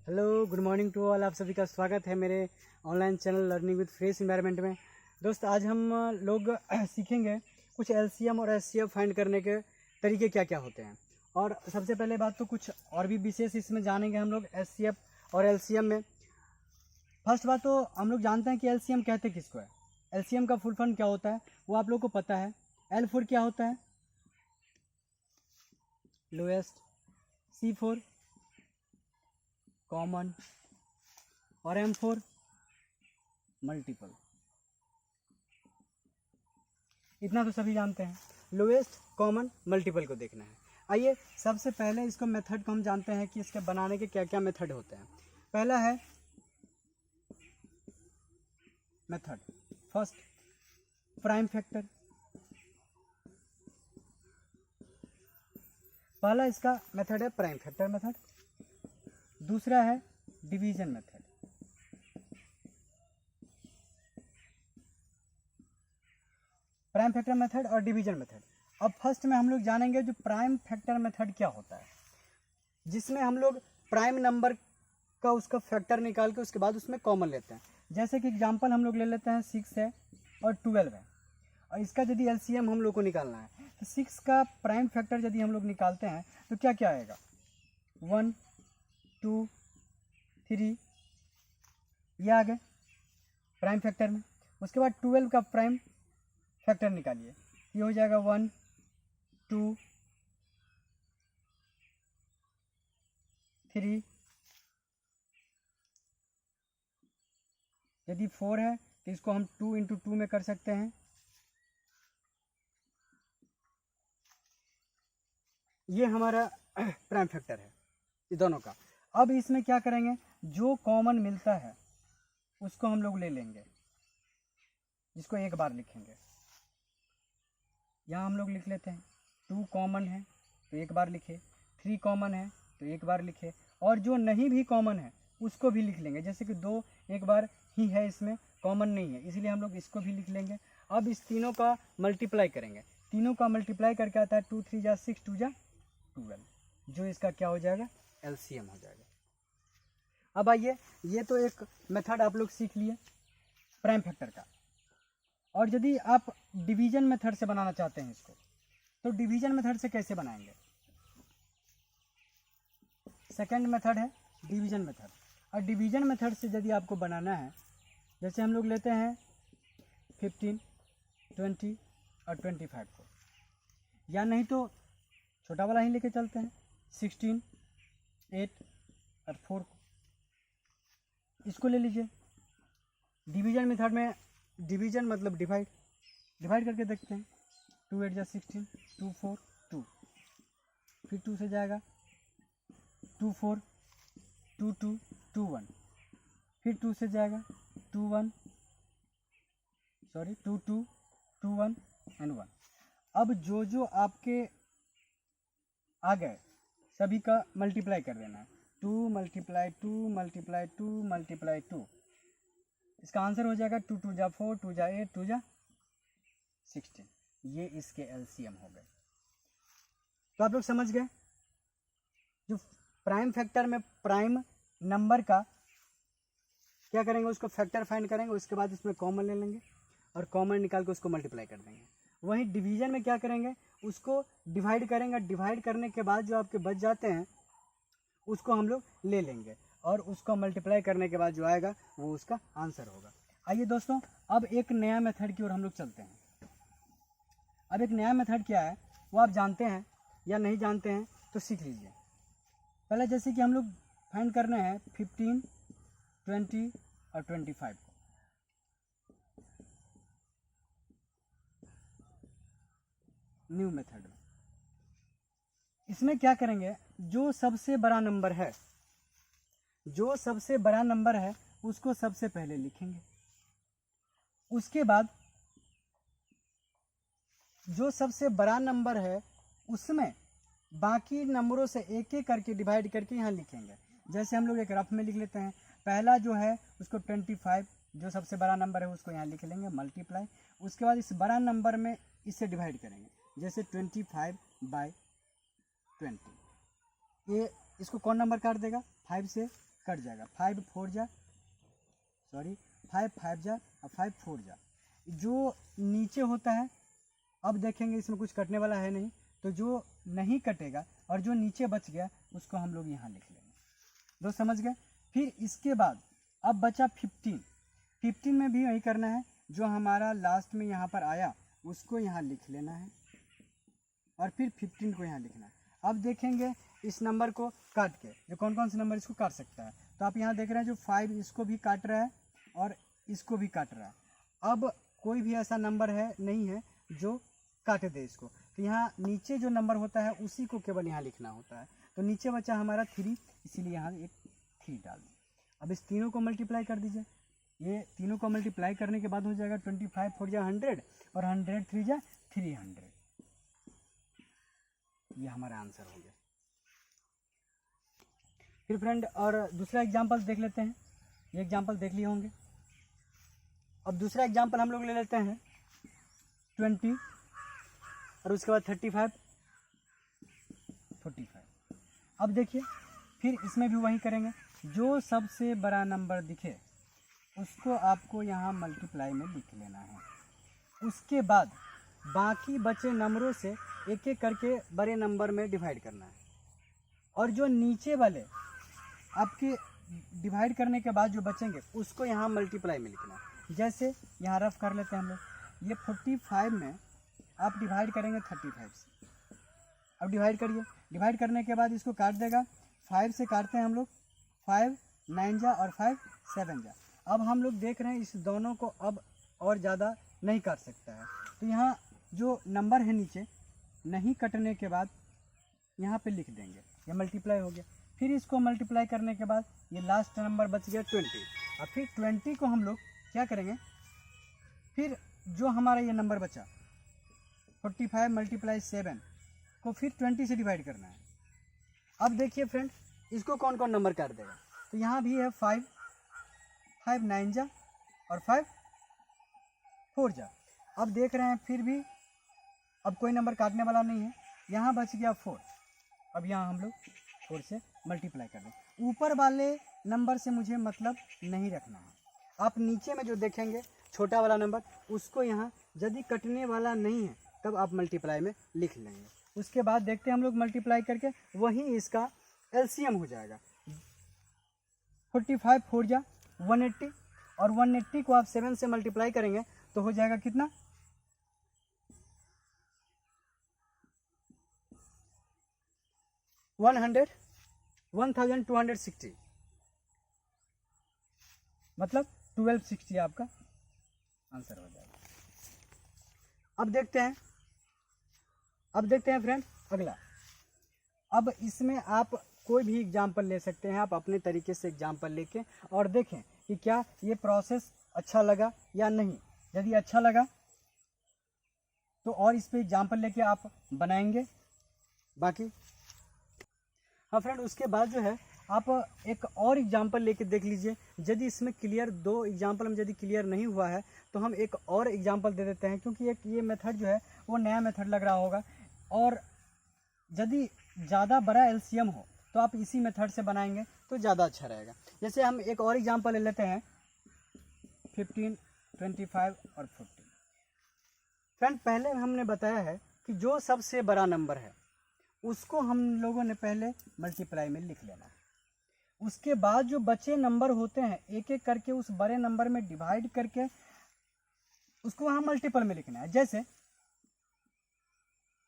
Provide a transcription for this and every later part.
Hello, good morning to all. आप सभी का स्वागत है मेरे online channel learning with fresh environment में। दोस्त, आज हम लोग सीखेंगे कुछ एलसीएम और एचसीएफ फाइंड करने के तरीके क्या क्या होते हैं। और सबसे पहले बात तो कुछ और भी विशेष इसमें जानेंगे हम लोग एचसीएफ और एलसीएम में। फर्स्ट बात तो हम लोग जानते हैं कि एलसीएम कहते किसको है। एलसीएम का फुल फॉर्म क्या होता है वो आप लोग को पता है। एल फोर क्या होता है? लोएस्ट। सी फोर कॉमन। और M4 मल्टीपल। इतना तो सभी जानते हैं। लोएस्ट, कॉमन, मल्टीपल को देखना है। आइए सबसे पहले इसको मेथड को हम जानते हैं कि इसके बनाने के क्या क्या मेथड होते हैं। पहला है मेथड फर्स्ट, प्राइम फैक्टर। पहला इसका मेथड है प्राइम फैक्टर मेथड। दूसरा है division method. Prime factor method और डिवीजन मेथड। अब फर्स्ट में हम लोग जानेंगे जो प्राइम फैक्टर मेथड क्या होता है, जिसमें हम लोग प्राइम नंबर का उसका फैक्टर निकाल के उसके बाद उसमें कॉमन लेते हैं। जैसे कि एग्जांपल हम लोग ले लेते हैं 6 है और 12 है, और इसका यदि एलसीएम हम लोग को निकालना है तो 6 का प्राइम फैक्टर यदि हम लोग निकालते हैं तो क्या क्या आएगा? 1 2 3, ये आ गए प्राइम फैक्टर में। उसके बाद 12 का प्राइम फैक्टर निकालिए, ये हो जाएगा 1 2 3। यदि 4 है तो इसको हम 2 × 2 में कर सकते हैं। ये हमारा प्राइम फैक्टर है ये दोनों का। अब इसमें क्या करेंगे, जो कॉमन मिलता है उसको हम लोग ले लेंगे, जिसको एक बार लिखेंगे। यहाँ हम लोग लिख लेते हैं 2 कॉमन है तो एक बार लिखे, 3 कॉमन है तो एक बार लिखे, और जो नहीं भी कॉमन है उसको भी लिख लेंगे। जैसे कि 2 एक बार ही है, इसमें कॉमन नहीं है, इसलिए हम लोग इसको भी लिख लेंगे। अब इस तीनों का मल्टीप्लाई करेंगे। तीनों का मल्टीप्लाई करके आता है 2 3 जा 6 2 जा 12, जो इसका क्या हो जाएगा? एलसीएम हो जाएगा। अब आइए, ये तो एक मेथड आप लोग सीख लिए प्राइम फैक्टर का। और यदि आप डिवीजन मेथड से बनाना चाहते हैं इसको, तो डिवीजन मेथड से कैसे बनाएंगे? सेकंड मेथड है डिवीजन मेथड। और डिवीजन मेथड से यदि आपको बनाना है, जैसे हम लोग लेते हैं 15 20 और 25 को, या नहीं तो छोटा वाला ही लेके चलते हैं 16 8 और 4 को, इसको ले लीजिए। डिवीजन मेथड में डिवीजन मतलब डिवाइड करके देखते हैं। 2 8 जा 16, 2 4 2, फिर 2 से जाएगा 2 4 2 2 2 1, फिर 2 से जाएगा 2 1 2 2 2 1 एंड 1। अब जो जो आपके आ गए सभी का मल्टीप्लाई कर देना है। 2 × 2 × 2 × 2, इसका आंसर हो जाएगा 2 2 जा 4 2 जा 8 2 जा 16। ये इसके एलसीएम हो गए। तो आप लोग समझ गए, जो प्राइम फैक्टर में प्राइम नंबर का क्या करेंगे, उसको फैक्टर फाइंड करेंगे, उसके बाद उसमें कॉमन ले लेंगे और कॉमन निकाल के उसको मल्टीप्लाई कर देंगे। वहीं डिवीजन में क्या करेंगे, उसको डिवाइड करेंगे, डिवाइड करने के बाद जो आपके बच जाते हैं उसको हम लोग ले लेंगे, और उसको मल्टीप्लाई करने के बाद जो आएगा वो उसका आंसर होगा। आइए दोस्तों, अब एक नया मेथड की ओर हम लोग चलते हैं। अब एक नया मेथड क्या है वो आप जानते हैं या नहीं जानते हैं तो सीख लीजिए। पहले जैसे कि हम लोग फाइंड करने हैं 15 20 और 25 को। न्यू मेथड में इसमें क्या करेंगे, जो सबसे बड़ा नंबर है, जो सबसे बड़ा नंबर है उसको सबसे पहले लिखेंगे। उसके बाद जो सबसे बड़ा नंबर है उसमें बाकी नंबरों से एक एक करके डिवाइड करके यहाँ लिखेंगे। जैसे हम लोग एक रफ में लिख लेते हैं। पहला जो है उसको 25, जो सबसे बड़ा नंबर है उसको यहाँ लिख लेंगे मल्टीप्लाई। उसके बाद इस बड़ा नंबर में इससे डिवाइड करेंगे, जैसे 25/20। ये इसको कौन नंबर काट देगा? 5 से कट जाएगा। 5 4 जा, सॉरी 5 5 जा और 5 4 जा। जो नीचे होता है, अब देखेंगे इसमें कुछ कटने वाला है नहीं, तो जो नहीं कटेगा और जो नीचे बच गया उसको हम लोग यहाँ लिख लेंगे। दोस्त समझ गए। फिर इसके बाद अब बचा 15। 15 में भी वही करना है, जो हमारा लास्ट में यहाँ पर आया उसको यहाँ लिख लेना है और फिर 15 को यहाँ लिखना है। अब देखेंगे इस नंबर को काट के, जो कौन कौन से नंबर इसको काट सकता है। तो आप यहाँ देख रहे हैं जो 5 इसको भी काट रहा है और इसको भी काट रहा है। अब कोई भी ऐसा नंबर है नहीं है जो काट दे इसको, तो यहाँ नीचे जो नंबर होता है उसी को केवल यहाँ लिखना होता है। तो नीचे बचा हमारा 3, इसीलिए यहाँ एक 3 डाल दें। अब इस तीनों को मल्टीप्लाई कर दीजिए। ये तीनों को मल्टीप्लाई करने के बाद हो जाएगा 25 4 जा 100 और 100 3 जा 300। ये हमारा आंसर हो गया। फिर फ्रेंड और दूसरा एग्जाम्पल देख लेते हैं। ये एग्जाम्पल देख लिए होंगे। अब दूसरा एग्जाम्पल हम लोग ले लेते हैं 20 और उसके बाद 35 45। अब देखिए फिर इसमें भी वही करेंगे, जो सबसे बड़ा नंबर दिखे उसको आपको यहाँ मल्टीप्लाई में लिख लेना है। उसके बाद बाकी बचे नंबरों से एक एक करके बड़े नंबर में डिवाइड करना है, और जो नीचे वाले आपके डिवाइड करने के बाद जो बचेंगे उसको यहाँ मल्टीप्लाई में लिखना है। जैसे यहाँ रफ कर लेते हैं हम लोग। ये 45 में आप डिवाइड करेंगे 35 से। अब डिवाइड करिए, डिवाइड करने के बाद इसको काट देगा। 5 से काटते हैं हम लोग, 5 9 जा और 5 7 जा। अब हम लोग देख रहे हैं इस दोनों को अब और ज़्यादा नहीं काट सकता है, तो यहाँ जो नंबर है नीचे नहीं कटने के बाद यहाँ पे लिख देंगे। ये मल्टीप्लाई हो गया। फिर इसको मल्टीप्लाई करने के बाद ये लास्ट नंबर बच गया 20। और फिर 20 को हम लोग क्या करेंगे, फिर जो हमारा ये नंबर बचा 45 मल्टीप्लाई 7 को फिर 20 से डिवाइड करना है। अब देखिए फ्रेंड इसको कौन कौन नंबर काट देगा। तो यहाँ भी है 5 5 9 जा और 5 4 जा। अब देख रहे हैं फिर भी अब कोई नंबर काटने वाला नहीं है। यहाँ बच गया 4। अब यहाँ हम लोग 4 से मल्टीप्लाई कर दें। ऊपर वाले नंबर से मुझे मतलब नहीं रखना है। आप नीचे में जो देखेंगे छोटा वाला नंबर उसको यहाँ यदि कटने वाला नहीं है तब आप मल्टीप्लाई में लिख लेंगे। उसके बाद देखते हैं हम लोग मल्टीप्लाई करके वही इसका एलसीएम हो जाएगा। 45 4 जा 180 और 180 को आप 7 से मल्टीप्लाई करेंगे तो हो जाएगा कितना 1260, मतलब 1260 आपका आंसर हो जाएगा। अब देखते हैं फ्रेंड अगला। अब इसमें आप कोई भी एग्जाम्पल ले सकते हैं, आप अपने तरीके से एग्जाम्पल लेके और देखें कि क्या ये प्रोसेस अच्छा लगा या नहीं। यदि अच्छा लगा तो और इस पे एग्जाम्पल लेके आप बनाएंगे। बाकी हाँ फ्रेंड, उसके बाद जो है आप एक और एग्जाम्पल लेके देख लीजिए। यदि इसमें क्लियर 2 एग्जाम्पल में यदि क्लियर नहीं हुआ है तो हम एक और एग्जाम्पल दे देते हैं, क्योंकि एक ये मेथड जो है वो नया मेथड लग रहा होगा। और यदि ज़्यादा बड़ा एलसीएम हो तो आप इसी मेथड से बनाएंगे तो ज़्यादा अच्छा रहेगा। जैसे हम एक और एग्जाम्पल ले लेते हैं 15 25 और 40। फ्रेंड पहले हमने बताया है कि जो सबसे बड़ा नंबर है उसको हम लोगों ने पहले मल्टीप्लाई में लिख लेना है। उसके बाद जो बचे नंबर होते हैं एक एक करके उस बड़े नंबर में डिवाइड करके उसको वहाँ मल्टीपल में लिखना है। जैसे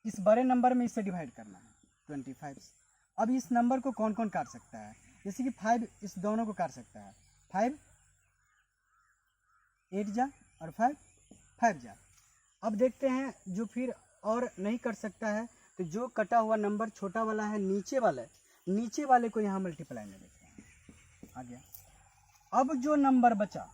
इस बड़े नंबर में इससे डिवाइड करना है 25। अब इस नंबर को कौन कौन काट सकता है, जैसे कि 5 इस दोनों को काट सकता है। 5 8 जा और 5 5 जा। अब देखते हैं जो फिर और नहीं कर सकता है, तो जो कटा हुआ नंबर छोटा वाला है नीचे वाले को यहाँ मल्टीप्लाई में लिखते हैं। आ गया। अब जो नंबर बचा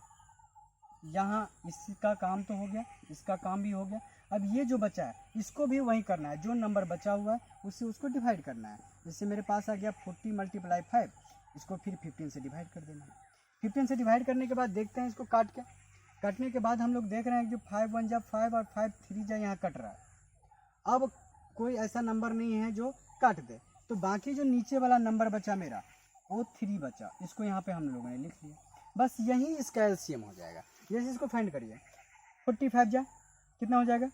यहाँ इसका काम तो हो गया, इसका काम भी हो गया। अब ये जो बचा है इसको भी वही करना है, जो नंबर बचा हुआ है उससे उसको डिवाइड करना है। जैसे मेरे पास आ गया 40 मल्टीप्लाई 5, इसको फिर 15 से डिवाइड कर देना है। 15 से डिवाइड करने के बाद देखते हैं इसको काटने के बाद हम लोग देख रहे हैं कि जो 5 1 जा 5 और 5 3 जा यहाँ कट रहा है। अब कोई ऐसा नंबर नहीं है जो काट दे, तो बाकी जो नीचे वाला नंबर बचा मेरा और 3 बचा, इसको यहाँ पे हम लोगों ने लिख लिया। बस यही इसका एलसीएम हो जाएगा। जैसे इसको फाइंड करिए, 45 जा कितना हो जाएगा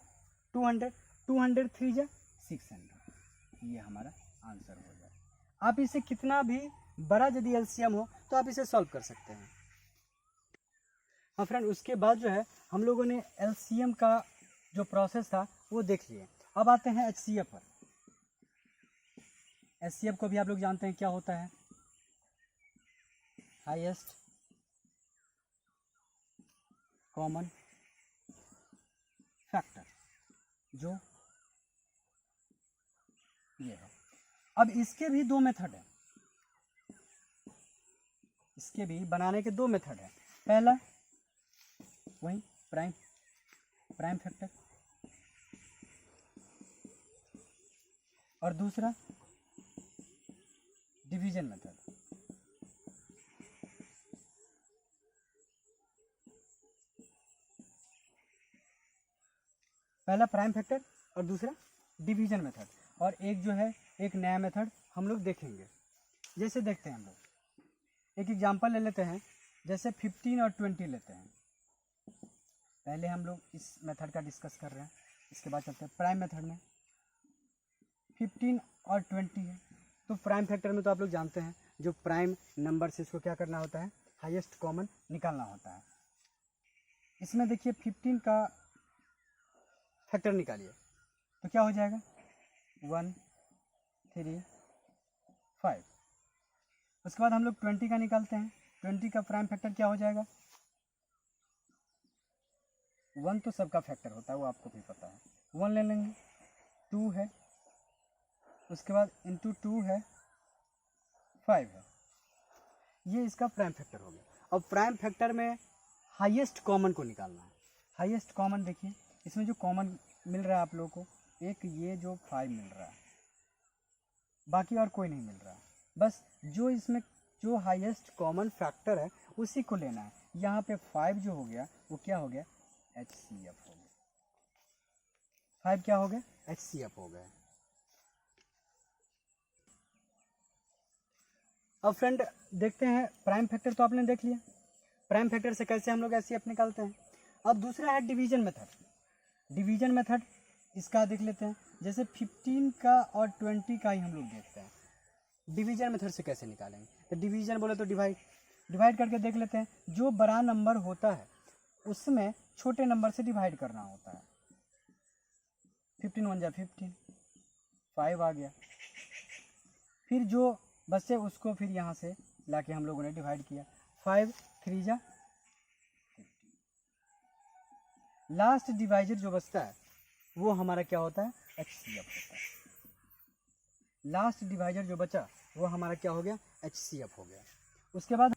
200, 200 3 जा 600, ये हमारा आंसर हो जाएगा। आप इसे कितना भी बड़ा यदि एलसीएम हो तो आप इसे सॉल्व कर सकते हैं। हाँ फ्रेंड, उसके बाद जो है हम लोगों ने एलसीएम का जो प्रोसेस था वो देख लिए। अब आते हैं एचसीएफ पर। एचसीएफ को भी आप लोग जानते हैं क्या होता है, हाईएस्ट कॉमन फैक्टर, जो ये है। अब इसके भी 2 मेथड है, इसके भी बनाने के 2 मेथड है। पहला वही प्राइम फैक्टर, और दूसरा डिवीजन मेथड। पहला प्राइम फैक्टर और दूसरा डिवीजन मेथड, और एक जो है एक नया मेथड हम लोग देखेंगे। जैसे देखते हैं हम लोग एक एग्जांपल ले लेते हैं, जैसे 15 और 20 लेते हैं। पहले हम लोग इस मेथड का डिस्कस कर रहे हैं, इसके बाद चलते हैं प्राइम मेथड में। 15 और 20 है, तो प्राइम फैक्टर में तो आप लोग जानते हैं जो प्राइम नंबर से इसको क्या करना होता है, हाईएस्ट कॉमन निकालना होता है। इसमें देखिए 15 का फैक्टर निकालिए तो क्या हो जाएगा 1 3 5। उसके बाद हम लोग 20 का निकालते हैं, 20 का प्राइम फैक्टर क्या हो जाएगा 1, तो सबका फैक्टर होता है वो आपको भी पता है, 1 ले लेंगे। 2 है, उसके बाद इंटू 2 है 5 है, ये इसका प्राइम फैक्टर हो गया। अब प्राइम फैक्टर में हाईएस्ट कॉमन को निकालना है। हाईएस्ट कॉमन देखिए, इसमें जो कॉमन मिल रहा है आप लोगों को, एक ये जो 5 मिल रहा है, बाकी और कोई नहीं मिल रहा है। बस जो इसमें जो हाईएस्ट कॉमन फैक्टर है उसी को लेना है। यहाँ पे 5 जो हो गया वो क्या हो गया HCF हो गया, 5 क्या हो गया HCF हो गया। अब फ्रेंड देखते हैं प्राइम फैक्टर तो आपने देख लिया, प्राइम फैक्टर से कैसे हम लोग HCF निकालते हैं। अब दूसरा है डिवीजन मेथड। डिवीजन मेथड इसका देख लेते हैं, जैसे 15 का और 20 का ही हम लोग देखते हैं डिवीजन मेथड से कैसे निकालेंगे। तो डिवीजन बोले तो डिवाइड करके देख लेते हैं। जो बड़ा नंबर होता है उसमें छोटे नंबर से डिवाइड करना होता है। 15 1 जा 15, 5 आ गया, फिर जो बचे उसको फिर यहाँ से लाके हम लोगों ने डिवाइड किया, 5 3 जा 15। लास्ट डिवाइजर जो बचता है वो हमारा क्या होता है HCF होता है। लास्ट डिवाइजर जो बचा वो हमारा क्या हो गया HCF हो गया। उसके बाद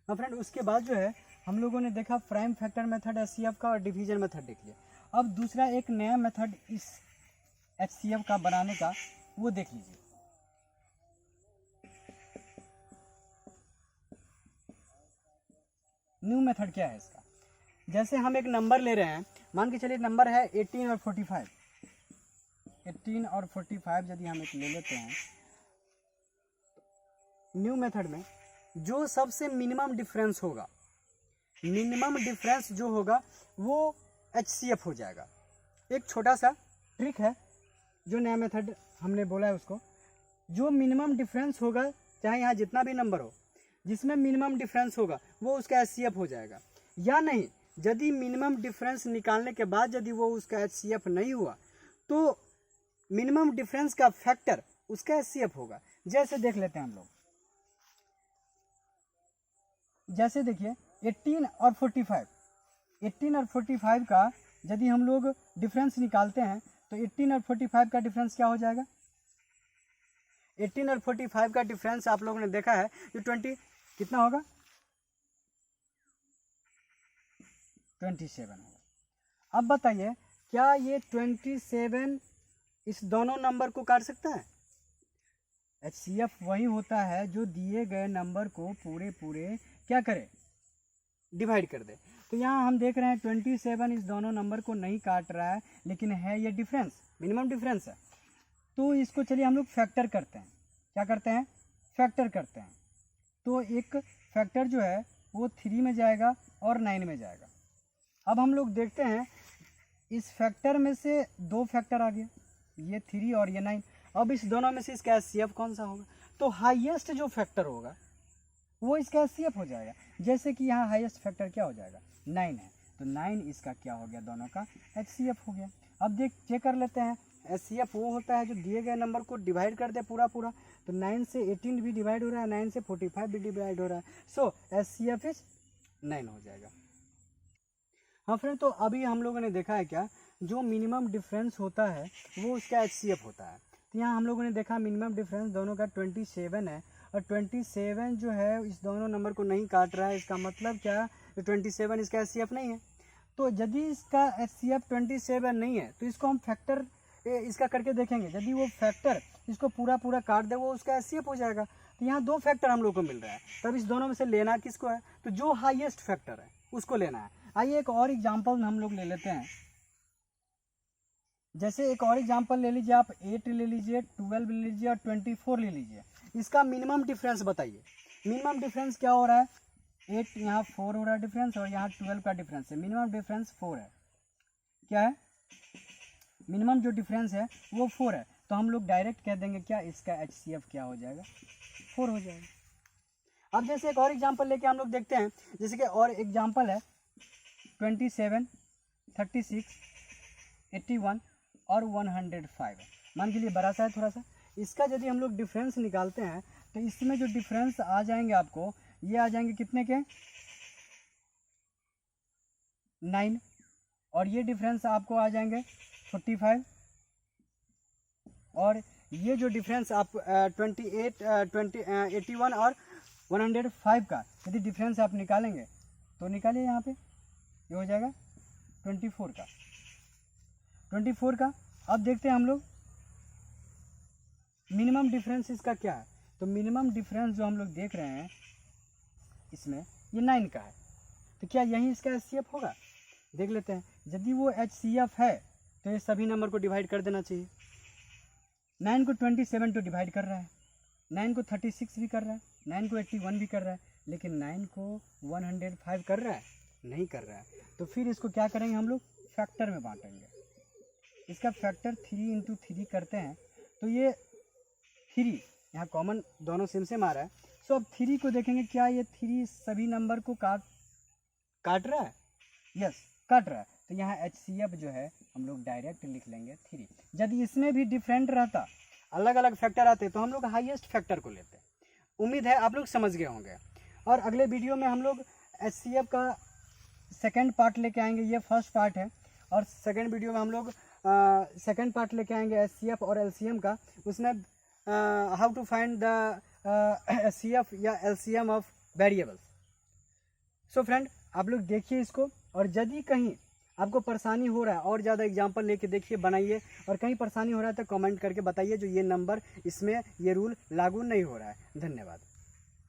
हाँ फ्रेंड, उसके बाद जो है हम लोगों ने देखा प्राइम फैक्टर मेथड HCF का और डिवीजन मेथड देख लिया। अब दूसरा एक नया मेथड इस HCF का बनाने का वो देख लीजिए। न्यू मेथड क्या है इसका, जैसे हम एक नंबर ले रहे हैं, मान के चलिए नंबर है 18 और 45। 18 और 45 यदि हम एक ले लेते हैं, न्यू मेथड में जो सबसे मिनिमम डिफरेंस होगा, मिनिमम डिफरेंस जो होगा वो HCF हो जाएगा। एक छोटा सा ट्रिक है जो नया मेथड हमने बोला है उसको, जो मिनिमम डिफरेंस होगा चाहे यहाँ जितना भी नंबर हो, जिसमें मिनिमम डिफरेंस होगा वो उसका HCF हो जाएगा। या नहीं, यदि मिनिमम डिफरेंस निकालने के बाद यदि वो उसका HCF नहीं हुआ तो मिनिमम डिफरेंस का फैक्टर उसका HCF होगा। जैसे देख लेते हैं हम लोग, जैसे देखिए 18 और 45, 18 और 45 का यदि हम लोग डिफरेंस निकालते हैं तो 18 और 45 का डिफरेंस क्या हो जाएगा। 18 और 45 का डिफरेंस आप लोगों ने देखा है जो 20 कितना होगा 27 होगा। अब बताइए क्या ये 27 इस दोनों नंबर को काट सकता है। HCF वही होता है जो दिए गए नंबर को पूरे क्या करे डिवाइड कर दे। तो यहाँ हम देख रहे हैं 27 इस दोनों नंबर को नहीं काट रहा है, लेकिन है ये डिफरेंस, मिनिमम डिफरेंस है। तो इसको चलिए हम लोग फैक्टर करते हैं। क्या करते हैं फैक्टर करते हैं। तो एक फैक्टर जो है वो 3 में जाएगा और 9 में जाएगा। अब हम लोग देखते हैं इस फैक्टर में से 2 फैक्टर आ गया, ये 3 और ये 9। अब इस दोनों में से इसका HCF कौन सा होगा? तो हाईएस्ट जो फैक्टर होगा वो इसका HCF हो जाएगा। जैसे कि यहाँ हाईएस्ट फैक्टर क्या हो जाएगा? 9 है, तो 9 इसका क्या हो गया? दोनों का HCF हो गया। अब चेक कर लेते हैं। HCF वो होता है जो दिए गए नंबर को डिवाइड कर दे पूरा। तो 9 से 18 भी डिवाइड हो रहा है, 9 से 45 भी डिवाइड हो रहा है। सो HCF इज 9 हो जाएगा। हाँ फ्रेंड, तो अभी हम लोगों ने देखा है क्या, जो मिनिमम डिफरेंस होता है वो उसका HCF होता है। तो यहाँ हम लोगों ने देखा मिनिमम डिफरेंस दोनों का 27 है, और 27 जो है इस दोनों नंबर को नहीं काट रहा है। इसका मतलब क्या? 27 इसका HCF नहीं है। तो यदि इसका HCF 27 नहीं है तो इसको हम फैक्टर इसका करके देखेंगे। यदि वो फैक्टर इसको पूरा काट दे, वो उसका HCF हो जाएगा। तो यहाँ 2 फैक्टर हम लोग को मिल रहा है, तब इस दोनों में से लेना किसको है? तो जो हाईएस्ट फैक्टर है उसको लेना है। आइए एक और एग्जांपल हम लोग ले लेते हैं। जैसे एक और एग्जांपल ले लीजिए, आप 8 ले लीजिए, 12 ले लीजिए और 24 ले लीजिए। इसका मिनिमम डिफरेंस बताइए। मिनिमम डिफरेंस क्या हो रहा है? 8 यहाँ 4 हो रहा है डिफरेंस, और यहाँ 12 का डिफरेंस है। मिनिमम डिफरेंस 4 है। क्या है? मिनिमम जो डिफरेंस है वो 4 है। तो हम लोग डायरेक्ट कह देंगे क्या, इसका HCF क्या हो जाएगा? 4 हो जाएगा। अब जैसे एक और एग्जांपल लेके हम लोग देखते हैं। जैसे कि और एग्जांपल है 27, 36, 81 और 105 है। मान के लिए बड़ा सा है थोड़ा सा। इसका यदि हम लोग डिफरेंस निकालते हैं तो इसमें जो डिफरेंस आ जाएंगे आपको, ये आ जाएंगे कितने के? 9। और ये डिफरेंस आपको आ जाएंगे 45। और ये जो डिफरेंस आप 81 और 105 का यदि डिफरेंस आप निकालेंगे तो निकालिए। यहाँ पे ये हो जाएगा 24 का। 24 का। अब देखते हैं हम लोग मिनिमम डिफरेंस इसका क्या है। तो मिनिमम डिफरेंस जो हम लोग देख रहे हैं इसमें, ये 9 का है। तो क्या यही इसका HCF होगा? देख लेते हैं। यदि वो HCF है तो ये सभी नंबर को डिवाइड कर देना चाहिए। 9 को 27 तो डिवाइड कर रहा है, 9 को 36 भी कर रहा है, 9 को 81 भी कर रहा है, लेकिन 9 को 105 कर रहा है? नहीं कर रहा है। तो फिर इसको क्या करेंगे हम लोग? फैक्टर में बांटेंगे। इसका फैक्टर 3 इंटू 3 करते हैं तो ये 3 यहाँ कॉमन दोनों सेम आ रहा है। सो अब 3 को देखेंगे, क्या ये 3 सभी नंबर को काट रहा है? यस, काट रहा है। तो यहाँ HCF जो है हम लोग डायरेक्ट लिख लेंगे 3। यदि इसमें भी डिफरेंट रहता, अलग अलग फैक्टर आते, तो हम लोग हाईएस्ट फैक्टर को लेते। उम्मीद है आप लोग समझ गए होंगे। और अगले वीडियो में हम लोग HCF का सेकेंड पार्ट लेके आएंगे। ये फर्स्ट पार्ट है, और सेकेंड वीडियो में हम लोग सेकेंड पार्ट लेके आएंगे HCF और LCM का। उसमें how to find the HCF या LCM of variables. So friend, आप लोग देखिए इसको, और यदि कहीं आपको परेशानी हो रहा है और ज़्यादा एग्जांपल लेके देखिए, बनाइए। और कहीं परेशानी हो रहा है तो कमेंट करके बताइए जो ये नंबर इसमें ये रूल लागू नहीं हो रहा है। धन्यवाद।